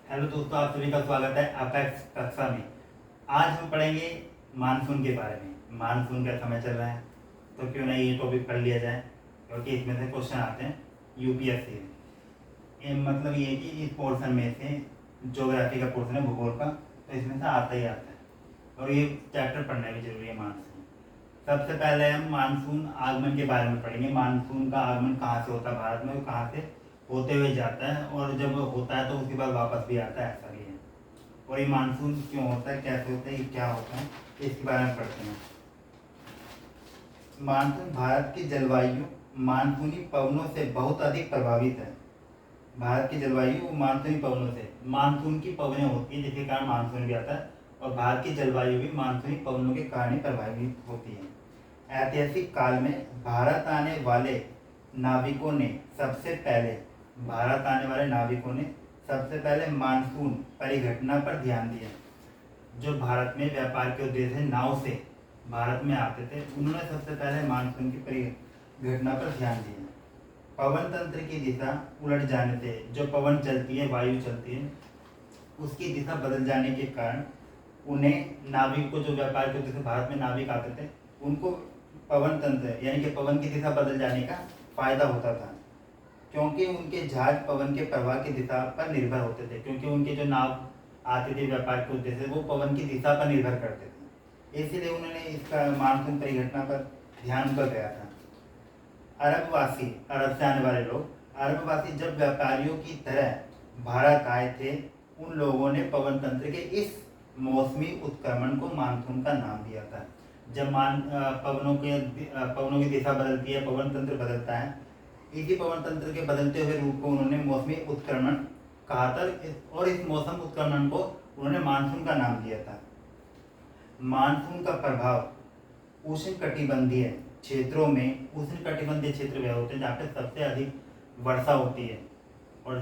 Hello दोस्तों, आप सभी का स्वागत है अपेक्स कक्षा में। आज हम पढ़ेंगे मानसून के बारे में। मानसून का समय चल रहा है तो क्यों नहीं ये टॉपिक पढ़ लिया जाए, क्योंकि इसमें से क्वेश्चन आते हैं यूपीएससी में। मतलब ये कि इस पोर्शन में से ज्योग्राफी का पोर्शन है, भूगोल का, तो इसमें से आता ही आता है और ये चैप्टर पढ़ना भी जरूरी है। मानसून, सबसे पहले हम मानसून आगमन के बारे में पढ़ेंगे। मानसून का आगमन कहाँ से होता है भारत में और कहाँ से होते हुए जाता है, और जब होता है तो उसके बाद वापस भी आता है, ऐसा भी है। और ये मानसून क्यों होता है, कैसे होता है, ये क्या होता है, इसके बारे में पढ़ते हैं। मानसून भारत की जलवायु मानसूनी पवनों से बहुत अधिक प्रभावित है। भारत की जलवायु मानसूनी पवनों से, मानसून की पवनें होती हैं जिसके कारण मानसून भी आता है, और भारत की जलवायु भी मानसूनी पवनों के कारण ही प्रभावित होती है। ऐतिहासिक काल में भारत आने वाले नाविकों ने सबसे पहले मानसून परिघटना पर ध्यान दिया। जो भारत में व्यापार के उद्देश्य से नाव से भारत में आते थे, उन्होंने सबसे पहले मानसून की परिघटना पर ध्यान दिया। पवन तंत्र की दिशा उलट जाने से, जो पवन चलती है, वायु चलती है, उसकी दिशा बदल जाने के कारण उन्हें नाविक को, जो व्यापार के उद्देश्य से भारत में नाविक आते थे, उनको पवन तंत्र यानी कि पवन की दिशा बदल जाने का फायदा होता था, क्योंकि उनके जहाज पवन के प्रवाह की दिशा पर निर्भर होते थे। क्योंकि उनके जो नाव आते थे व्यापार के उद्देश्य से, वो पवन की दिशा पर निर्भर करते थे, इसलिए उन्होंने इसका मानसून परिघटना पर ध्यान उनका गया था। अरबवासी, अरब से आने वाले लोग, अरबवासी जब व्यापारियों की तरह भारत आए थे, उन लोगों ने पवन तंत्र के इस मौसमी उत्क्रमण को मानसून का नाम दिया था। जब पवनों की दिशा बदलती है, पवन तंत्र बदलता है, इसी पवन तंत्र के बदलते हुए रूप को उन्होंने मौसमी उत्क्रमण कहा था, और इस मौसम उत्क्रमण को उन्होंने मानसून का नाम दिया था। मानसून का प्रभाव उष्णकटिबंधीय क्षेत्रों में, उष्णकटिबंधीय क्षेत्र वह होते हैं जहाँ पे सबसे अधिक वर्षा होती है और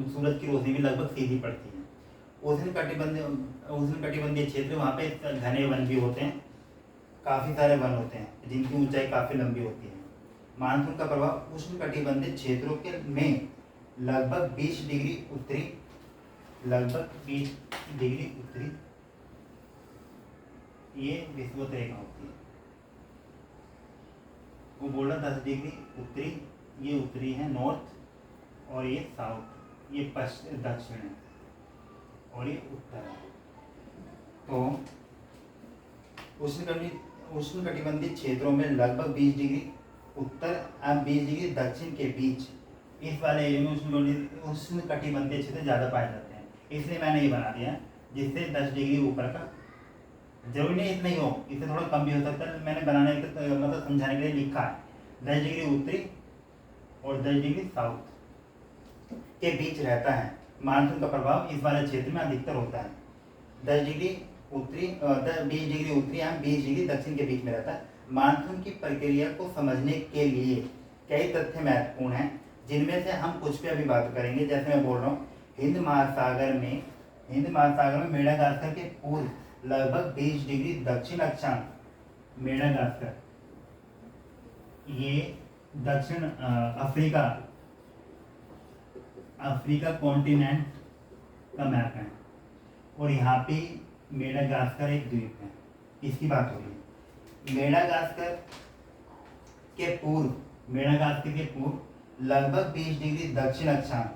सूरज की रोशनी भी लगभग सीधी पड़ती है। उष्णकटिबंधीय क्षेत्र, वहाँ पे घने वन भी होते हैं, काफ़ी सारे वन होते हैं जिनकी ऊंचाई काफ़ी लंबी होती है। मानसून का प्रभाव उष्णकटिबंधीय क्षेत्रों के में लगभग 20 डिग्री उत्तरी ये विषुवत रेखा होती है। वो बोल रहा 10 डिग्री उत्तरी, ये उत्तरी है नॉर्थ, और ये साउथ, ये दक्षिण है, और ये उत्तर है। तो उष्णकटिबंधीय क्षेत्रों में लगभग 20 डिग्री उत्तर और 20 डिग्री दक्षिण के बीच, इस वाले एरिया में उष्णकटिबंधीय क्षेत्र ज़्यादा पाए जाते हैं। इसलिए मैंने ये बना दिया, जिससे 10 डिग्री ऊपर का, जरूरी नहीं इतना ही हो, इससे थोड़ा कम भी हो सकता है। मैंने बनाने के मतलब समझाने के लिए लिखा है 10 डिग्री उत्तरी और 10 डिग्री साउथ के बीच रहता है। मानसून का प्रभाव इस वाले क्षेत्र में अधिकतर होता है। 10 डिग्री उत्तरी, 20 डिग्री उत्तरी या 20 डिग्री दक्षिण के बीच में रहता है। मानसून की प्रक्रिया को समझने के लिए कई तथ्य महत्वपूर्ण हैं, जिनमें से हम कुछ पे अभी बात करेंगे। जैसे मैं बोल रहा हूँ, हिंद महासागर में मेडागास्कर के पूर्व लगभग 20 डिग्री दक्षिण अक्षांश, मेडागास्कर ये दक्षिण अफ्रीका कॉन्टिनेंट का मैप है, और यहाँ पे मेडागास्कर एक द्वीप है, इसकी बात हो रही है। मेडागास्कर के पूर्व लगभग 20 डिग्री दक्षिण अक्षांश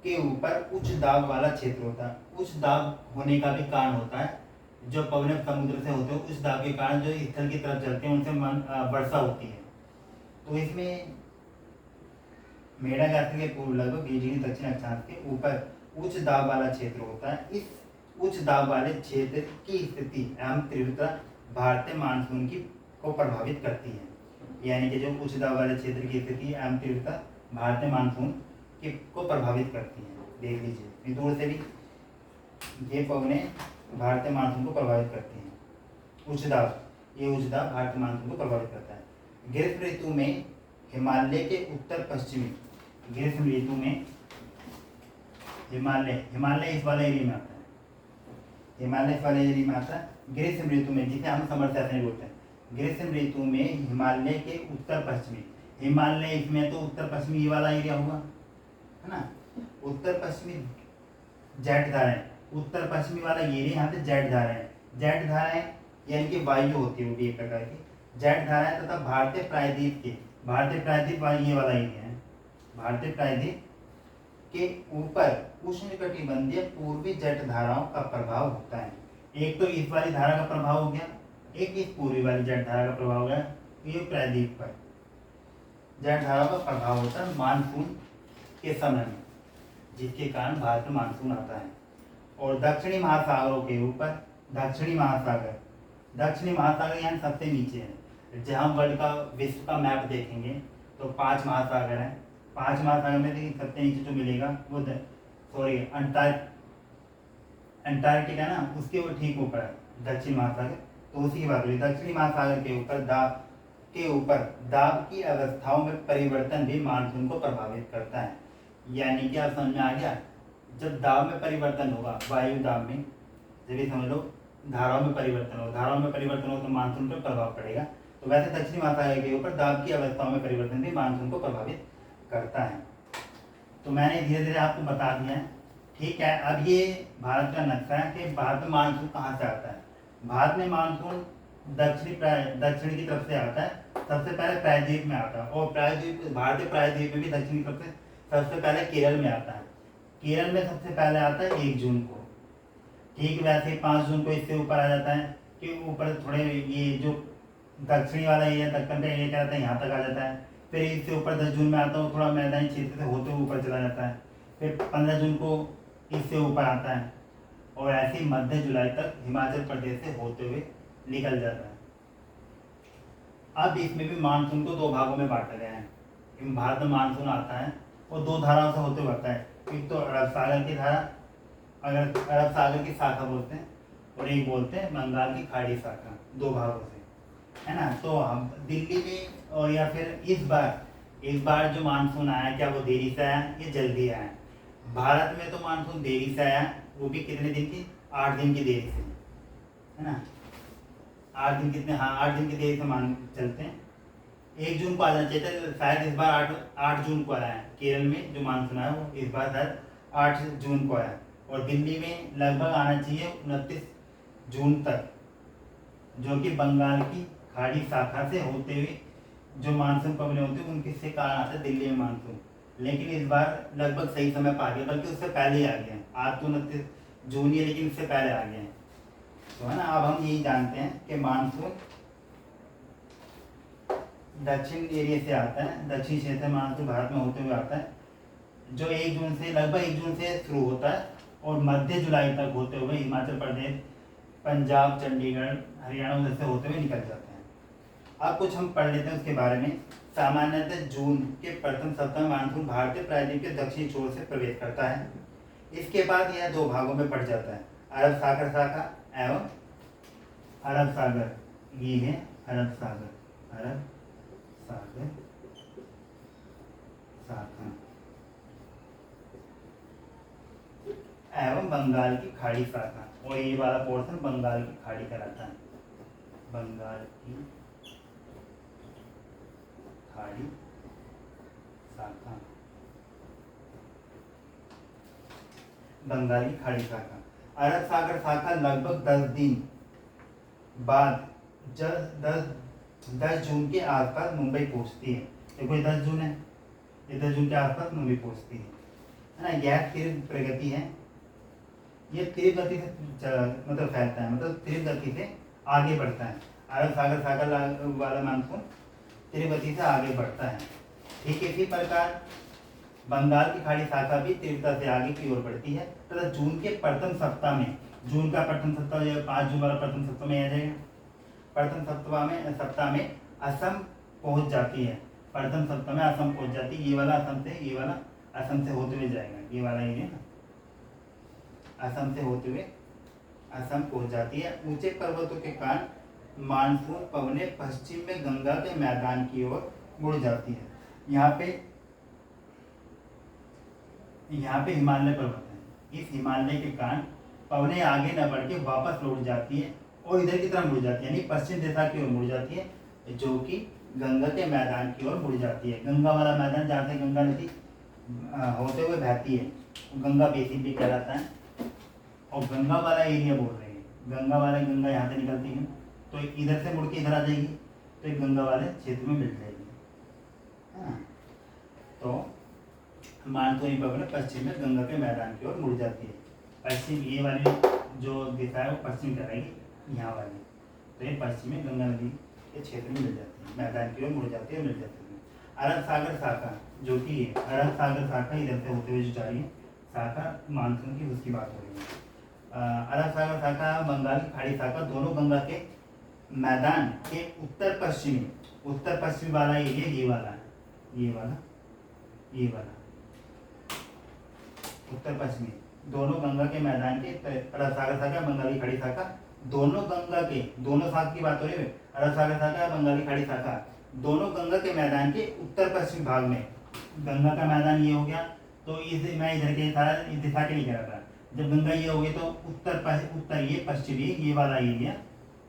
के ऊपर उच्च दाब वाला क्षेत्र होता है। उच्च दाब होने का भी कारण होता है, जो पवन समुद्र से होते हैं, उच्च दाब के कारण जो स्थल की तरफ चलते हैं, उनसे वर्षा होती है। तो इसमें मेडागास्कर के पूर्व लगभग 20 डिग्री दक्षिण अक्षांश के ऊपर उच्च दाब वाला क्षेत्र होता है। इस उच्च दाब वाले क्षेत्र की स्थिति एवं तीव्रता भारतीय मानसून को प्रभावित करती है। यानी कि जो उच्च दाब वाले क्षेत्र की स्थिति एवं तीव्रता भारतीय मानसून को प्रभावित करती है। देख लीजिए, दूर से भी ये पवनें भारतीय मानसून को प्रभावित करती हैं। उच्च दाब भारतीय मानसून को प्रभावित करता है। ग्रीष्म ऋतु में हिमालय के उत्तर पश्चिमी, ग्रीष्म ऋतु में हिमालय इस वाले एरिया में आता है, ग्रीष्म ऋतु में, जिसे हम समर सेशन बोलते हैं, ग्रीष्म ऋतु में हिमालय के उत्तर पश्चिमी, हिमालय इसमें तो उत्तर पश्चिमी ये वाला एरिया होगा, है ना। उत्तर पश्चिमी जेट धाराएं, उत्तर पश्चिमी वाला ये रही, यहाँ पे जेट धाराएं। जेट धाराएं यानी कि वायु होती है वो भी एक प्रकार की जेट धाराएं तथा भारतीय प्रायद्वीप के, भारतीय प्रायद्वीप ये वाला एरिया है, भारतीय प्रायद्वीप के ऊपर उष्णकटिबंधीय पूर्वी जेट धाराओं का प्रभाव होता है। एक तो इस वाली धारा का प्रभाव हो गया, एक इस पूर्वी वाली जेट धारा का प्रभाव हो गया, ये प्रायद्वीप पर जेट धारा का प्रभाव होता है मानसून के समय में, जिसके कारण भारत में मानसून आता है। और दक्षिणी महासागरों के ऊपर, दक्षिणी महासागर यहाँ सबसे नीचे है। जहाँ वर्ल्ड का विश्व का मैप देखेंगे तो 5 महासागर हैं, 5 महासागर में देखिए सबसे नीचे जो मिलेगा वो सॉरी अंटार्कटिका ना, उसके वो ठीक ऊपर है दक्षिण महासागर। तो उसी की बात हुई, दक्षिणी महासागर के ऊपर दाब की अवस्थाओं में परिवर्तन भी मानसून को प्रभावित करता है। यानी कि आप समझ में आ गया, जब दाब में परिवर्तन होगा, वायु दाब में, जब ये समझ लो धाराओं में परिवर्तन हो तो मानसून पर प्रभाव पड़ेगा। तो वैसे दक्षिणी महासागर के ऊपर दाब की अवस्थाओं में परिवर्तन भी मानसून को प्रभावित करता है। तो मैंने धीरे धीरे आपको बता दिया है, ठीक है। अब ये भारत का नक्शा है कि भारत में मानसून कहाँ से आता है। भारत में मानसून दक्षिण की तरफ से आता है, सबसे पहले प्रायद्वीप में आता है, और भारतीय प्रायद्वीप में भी दक्षिण की तरफ से सबसे पहले केरल में आता है। केरल में सबसे पहले आता है 1 जून को, ठीक वैसे ही 5 जून को इससे ऊपर आ जाता है कि ऊपर थोड़े ये जो दक्षिणी वाला एरिया, दक्कन का एरिया क्या आता है, यहाँ तक आ जाता है। फिर इससे ऊपर 10 जून में आता है, थोड़ा मैदानी क्षेत्र से होते हुए ऊपर चला जाता है। फिर 15 जून को इससे ऊपर आता है, और ऐसे ही मध्य जुलाई तक हिमाचल प्रदेश से होते हुए निकल जाता है। अब इसमें भी मानसून को 2 भागों में बांटा गया है। भारत में मानसून आता है और 2 धाराओं से होते हुए आता है। एक तो अरब सागर की धारा, अगर अरब सागर की शाखा बोलते हैं, और एक बोलते हैं बंगाल की खाड़ी शाखा, 2 भागों से, है ना। तो हम दिल्ली में, और या फिर इस बार जो मानसून आया, क्या वो देरी से आया या जल्दी आया। भारत में तो मानसून देरी से आया, वो भी कितने दिन की, 8 दिन की देरी से, है ना। 8 दिन कितने, हाँ 8 दिन की देरी से मान चलते हैं। 1 जून को आ जाना चाहिए था, शायद इस बार 8 जून को आया है। केरल में जो मानसून आया वो इस बार शायद 8 जून को आया, और दिल्ली में लगभग आना चाहिए 29 जून तक, जो कि बंगाल की खाड़ी शाखा से होते हुए जो मानसून पवनें होती हैं उनके से कारण आता है दिल्ली में मानसून। लेकिन इस बार लगभग सही समय पर आ गया, बल्कि उससे पहले ही आ गया। आज तो 29 जून ही है, लेकिन इससे पहले आ गए हैं। तो है ना, अब हम यही जानते हैं कि मानसून दक्षिण एरिया से आता है, दक्षिण क्षेत्र में मानसून भारत में होते हुए आता है, जो 1 जून से, लगभग 1 जून से शुरू होता है, और मध्य जुलाई तक होते हुए हिमाचल प्रदेश, पंजाब, चंडीगढ़, हरियाणा उधर से होते हुए निकल जाते हैं। अब कुछ हम पढ़ लेते हैं उसके बारे में। सामान्यतः जून के प्रथम सप्ताह में मानसून भारतीय प्रायद्वीप के दक्षिणी छोर से प्रवेश करता है। इसके बाद यह 2 भागों में बढ़ जाता है, अरब सागर शाखा एवं अरब सागर, ये है अरब सागर शाखा एवं बंगाल की खाड़ी शाखा, और ये वाला पोर्शन बंगाल की खाड़ी कहलाता है, बंगाल की खाड़ी शाखा, बंगाल की खाड़ी शाखा। अरब सागर शाखा लगभग 10 दिन बाद 10 जून के आसपास मुंबई पहुंचती है। देखो ये 10 जून है, ये 10 जून के आसपास मुंबई पहुंचती है ना। यह तीव्र प्रगति है, ये तीव्र गति से मतलब फैलता है, मतलब तीव्र गति से आगे बढ़ता है। अरब सागर शाखा वाला मानसून तीव्र गति से आगे बढ़ता है। ठीक इसी प्रकार बंगाल की खाड़ी शाखा भी तीव्रता से आगे की ओर बढ़ती है तथा जून के प्रथम सप्ताह में, जून का प्रथम सप्ताह 5 जून वाला प्रथम सप्ताह में आ जाएगा, प्रथम सप्ताह में असम पहुंच जाती है। प्रथम सप्ताह में असम पहुंच जाती है, ये वाला असम से होते हुए जाएगा, ये वाला एरिया ना असम से होते हुए असम पहुंच जाती है। ऊंचे पर्वतों के कारण मानसून पवनें पश्चिम में गंगा के मैदान की ओर मुड़ जाती है। यहाँ पे हिमालय पर्वत है, इस हिमालय के कारण पवनें आगे न बढ़ के वापस लौट जाती है और इधर की तरफ मुड़ जाती है, यानी पश्चिम दिशा की ओर मुड़ जाती है, जो कि गंगा के मैदान की ओर मुड़ जाती है। गंगा वाला मैदान जहाँ से गंगा नदी होते हुए बहती है, गंगा बेसिन भी कहलाता है। और गंगा वाला एरिया बोल रहे हैं, गंगा वाला, गंगा यहाँ से निकलती है तो इधर से मुड़ के इधर आ जाएगी, तो एक गंगा वाले क्षेत्र में मिल जाएगी, है ना। तो मानसूनी पवन पश्चिम में गंगा के मैदान की ओर मुड़ जाती है। पश्चिम ये वाली जो दिशा है वो पश्चिम कराएगी, यहाँ वाली, तो ये पश्चिम में गंगा नदी के क्षेत्र में मिल जाती है, मैदान की ओर मुड़ जाती है, मिल जाती है। अरब सागर शाखा, जो कि अरब सागर शाखा इधर से होते हुए जो जा रही है शाखा मानसून की, उसकी बात हो रही है। अरब सागर शाखा, बंगाल की खाड़ी शाखा, दोनों गंगा के मैदान के उत्तर पश्चिमी वाला एरिया ये वाला है, ये वाला उत्तर पश्चिमी, दोनों गंगा के मैदान के, अरब सागर शाखा, बंगाल की खाड़ी शाखा, दोनों गंगा के, दोनों शाखा की बात हो रही है, अरब सागर शाखा, बंगाल की खाड़ी शाखा, दोनों गंगा के मैदान के उत्तर पश्चिमी भाग में, गंगा का मैदान ये हो गया, तो इसे मैं इधर के सारा इस दिशा के लिए कह रहा था, जब गंगा ये हो गई तो उत्तर ये पश्चिमी, ये वाला एरिया,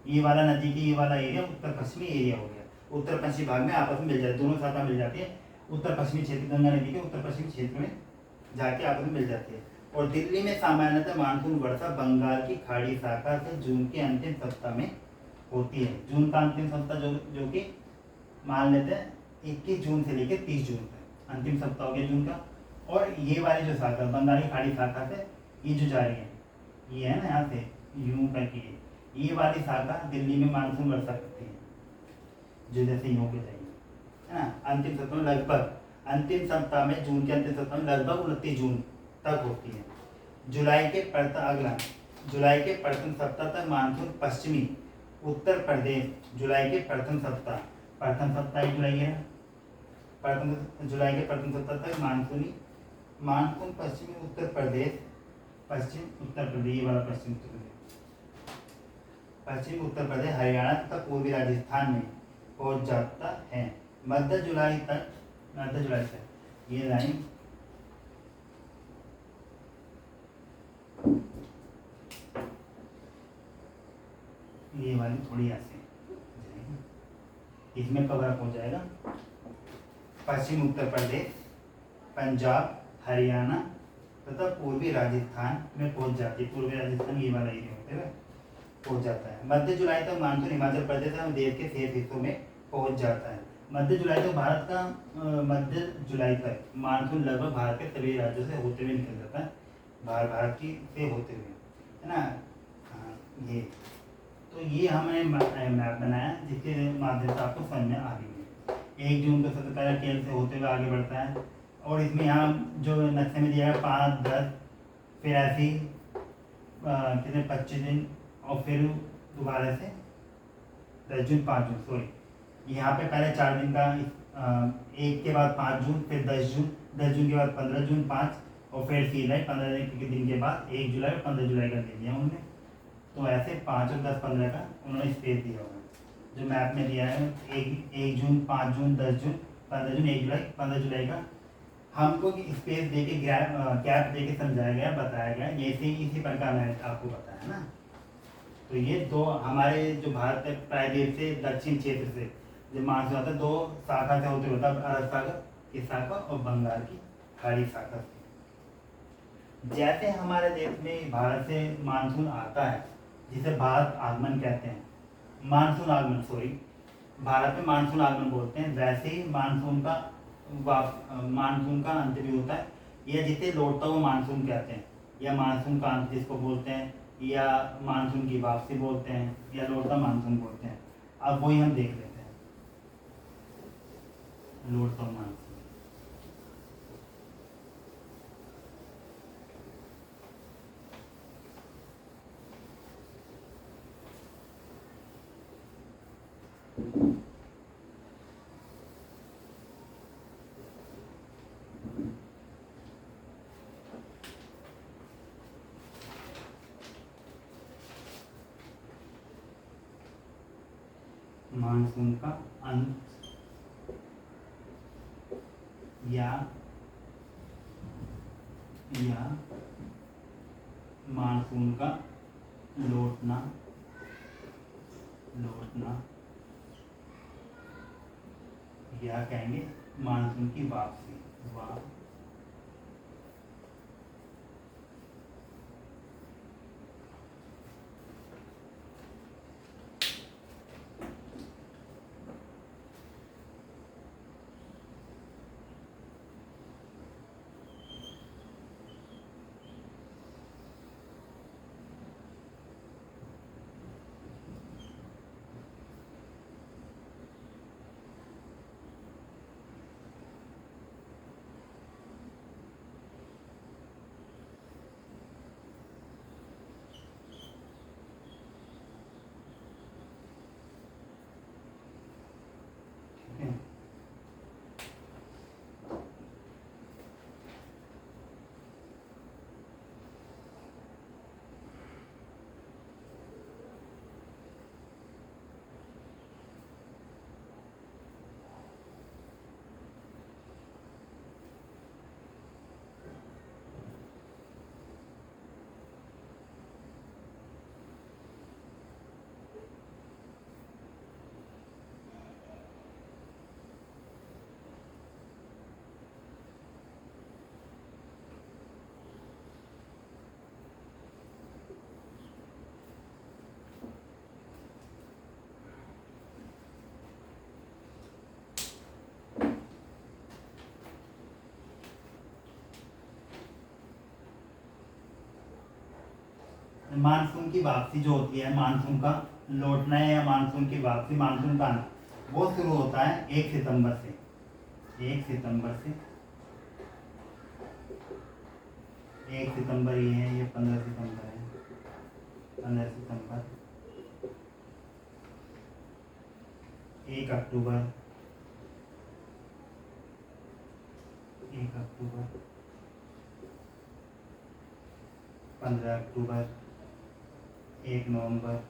ये वाला नदी की ये वाला एरिया उत्तर पश्चिमी एरिया हो गया, उत्तर पश्चिमी भाग में आपस में मिल जाती है, दोनों शाखा मिल जाती है, उत्तर पश्चिमी क्षेत्र, गंगा नदी के उत्तर पश्चिमी क्षेत्र में जाके आपस में मिल जाती है। और दिल्ली में सामान्यतः मानसून वर्षा बंगाल की खाड़ी शाखा से जून के अंतिम सप्ताह में होती है। जून का अंतिम सप्ताह जो कि मान लेते हैं 21 जून से लेकर 30 जून तक अंतिम सप्ताह हो गया जून का। और ये वाली जो शाखा बंगाल की खाड़ी शाखा से ये जो जा रही है, ये है ना यहाँ से यूं करके, ये वाली शाखा दिल्ली में मानसून वर्षा करती है, जो जैसे यूं पे जाएगी, है ना। अंतिम सप्ताह में लगभग, अंतिम सप्ताह में, जून के अंतिम सप्ताह में लगभग 29 जून तक होती है। जुलाई के प्रथम सप्ताह तक मानसून पश्चिमी उत्तर प्रदेश, जुलाई के प्रथम सप्ताह जुलाई है, जुलाई के प्रथम सप्ताह तक मानसून पश्चिमी उत्तर प्रदेश, ये वाला पश्चिम उत्तर प्रदेश, हरियाणा तथा पूर्वी राजस्थान में पहुंच जाता है। मध्य जुलाई तक ये लाइन ये वाली थोड़ी ऐसे इसमें कवर अप हो जाएगा। पश्चिम उत्तर प्रदेश, पंजाब, हरियाणा तथा पूर्वी राजस्थान में पहुंच जाती है, पूर्वी राजस्थान ये वाला एरिया होते हुए पहुंच जाता है। मध्य जुलाई तक मानसून हिमाचल प्रदेश और देश के शेष हिस्सों में पहुंच जाता है। मध्य जुलाई तक मानसून लगभग भारत के सभी राज्यों से होते हुए निकल जाता है, भारत की से होते हुए, है ना। ये तो ये हमने मैप बनाया जिसके माध्यम से आपको समझ में आ गई है। 1 जून को सबसे पहले केरल से होते हुए आगे बढ़ता है, और इसमें यहाँ जो नक्शे में दिया है 5, 10, फिर ऐसी कितने 25 दिन, और फिर दोबारा से 10 जून 5 जून, सॉरी यहाँ पे पहले 4 दिन का, 1 के बाद 5 जून, फिर 10 जून, 10 जून के बाद 15 जून 5, और फिर सीधा 15 दिन के बाद 1 जुलाई और 15 जुलाई का दे दिया उन्होंने। तो ऐसे 5 और 10, 15 का उन्होंने स्पेस दिया होगा जो मैप में दिया है। 1 जून, 5 जून, 10 जून, 15 जून, 1 जुलाई, 15 जुलाई का हमको स्पेस दे के गैप दे के समझाया गया, बताया गया, जैसे इसी प्रकार मैंने आपको बताया ना। तो ये दो हमारे जो भारत में प्रायद्वीप से दक्षिण क्षेत्र से जब मानसून आता है, 2 शाखा से होते होता है, अरब सागर की शाखा और बंगाल की खाड़ी शाखा से। जैसे हमारे देश में भारत से मानसून आता है, जिसे भारत आगमन कहते हैं, भारत में मानसून आगमन बोलते हैं, वैसे ही मानसून का अंत भी होता है, या जिसे लौटता हुआ मानसून कहते हैं, या मानसून का अंत जिसको बोलते हैं, या मानसून की वापसी बोलते हैं, या लौटता मानसून बोलते हैं। अब वही हम देख लेते हैं, लौटता मानसून। मानसून का अंत या मानसून का लौटना या कहेंगे मानसून की वापसी, मानसून की वापसी जो होती है, मानसून का लौटना है या मानसून की वापसी, मानसून का आना, वो शुरू होता है 1 सितंबर से। 1 सितंबर से, 1 सितंबर ये है, ये 15 सितंबर है, 15 सितंबर, 1 अक्टूबर, 1 अक्टूबर, 15 अक्टूबर, 1 नवंबर,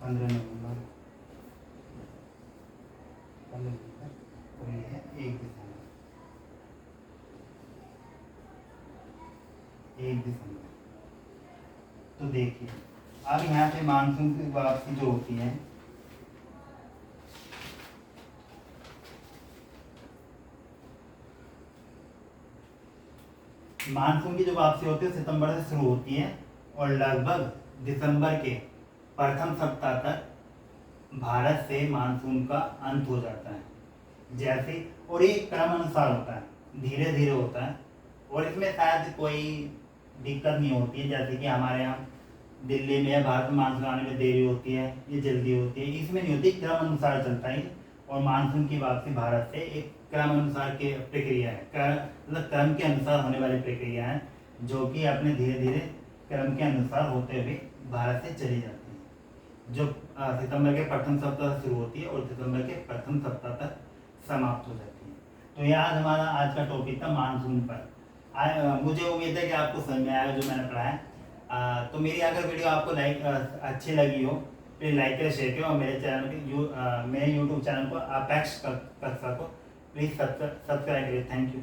15 नवंबर, 15 नवंबर, और ये है 1 दिसंबर, 1 दिसंबर। तो देखिए अब यहाँ पे मानसून की वापसी जो होती है, मानसून की जो वापसी होती है सितंबर से शुरू होती है और लगभग दिसंबर के प्रथम सप्ताह तक भारत से मानसून का अंत हो जाता है। जैसे, और ये क्रम अनुसार होता है, धीरे धीरे होता है, और इसमें शायद कोई दिक्कत नहीं होती है, जैसे कि हमारे यहाँ दिल्ली में या भारत में मानसून आने में देरी होती है, ये जल्दी होती है, इसमें नहीं होती, क्रम अनुसार चलता है। और मानसून की वापसी भारत से एक क्रम अनुसार की प्रक्रिया है, मतलब क्रम के अनुसार होने वाली प्रक्रिया है, जो कि अपने धीरे धीरे क्रम के अनुसार होते हुए भारत से चली जाती है, जो सितंबर के प्रथम सप्ताह से शुरू होती है और सितंबर के प्रथम सप्ताह तक समाप्त हो जाती है। तो ये आज हमारा आज का टॉपिक था मानसून पर। मुझे उम्मीद है कि आपको समझ में आया जो मैंने पढ़ाया। तो मेरी अगर वीडियो आपको अच्छी लगी हो, प्लीज़ लाइक करें, शेयर करें, और मेरे चैनल के मेरे यूट्यूब चैनल को आप एक्स कर सको, प्लीज़ सब्सक्राइब करें। Thank you.